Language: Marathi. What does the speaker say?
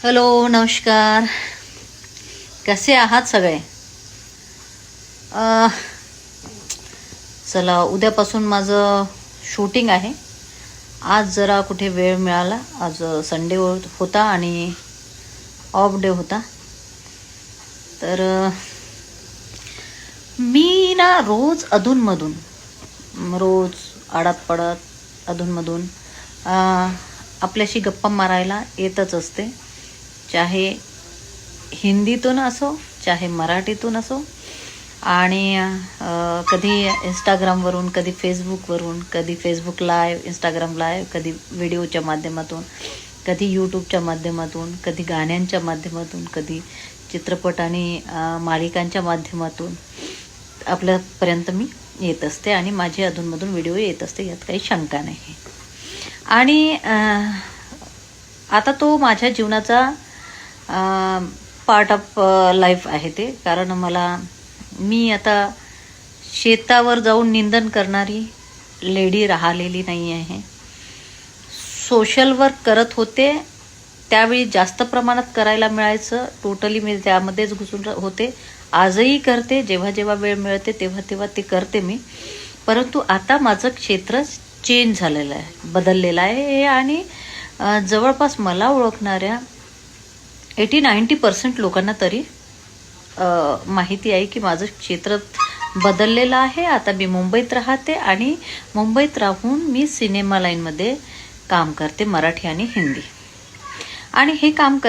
हॅलो, नमस्कार. कसे आहात सगळे? अ, चला, उद्यापासून माझं शूटिंग आहे. आज जरा कुठे वेळ मिळाला. आज संडे होता आणि ऑफ डे होता. तर मी ना रोज अधूनमधून रोज आडात पडत अधूनमधून अ, आपल्याशी गप्पा मारायला येतच असते. चाहे हिंदीतून असो, चाहे मराठीतून असो. आणि कधी इंस्टाग्रामवरून, कधी फेसबुकवरून, कधी फेसबुक लाईव्ह, इंस्टाग्राम लाईव्ह, कधी व्हिडिओच्या माध्यमातून, कधी यूट्यूबच्या माध्यमातून, कधी गाण्यांच्या माध्यमातून, कधी चित्रपट आणि मालिकांच्या माध्यमातून आपल्यापर्यंत मी येत असते आणि माझे अधूनमधून व्हिडिओ येत असते, यात काही शंका नाही. आणि आता तो माझ्या जीवनाचा पार्ट ऑफ लाईफ आहे ते. कारण मी आता शेतावर जाऊन निंदन करणारी लेडी राहिलेली नाही आहे. सोशल वर्क करत होते, त्यावेळी जास्त प्रमाणात करायला मिळायचं. टोटली मी त्यामध्येच घुसून होते. आजही करते, जेव्हा जेव्हा वेळ मिळते तेव्हा तेव्हा ते करते मी. परंतु आता माझं क्षेत्र चेंज झालेलं आहे, बदललेलं आहे. आणि जवळपास मला ओळखणाऱ्या 80-90% लोकांना तरी माहिती आहे की माझं क्षेत्र बदललेलं आहे. आता मी मुंबईत राहते आणि मुंबईत राहून मी सिनेमा लाईनमध्ये काम करते, मराठी आणि हिंदी. आणि हे काम करत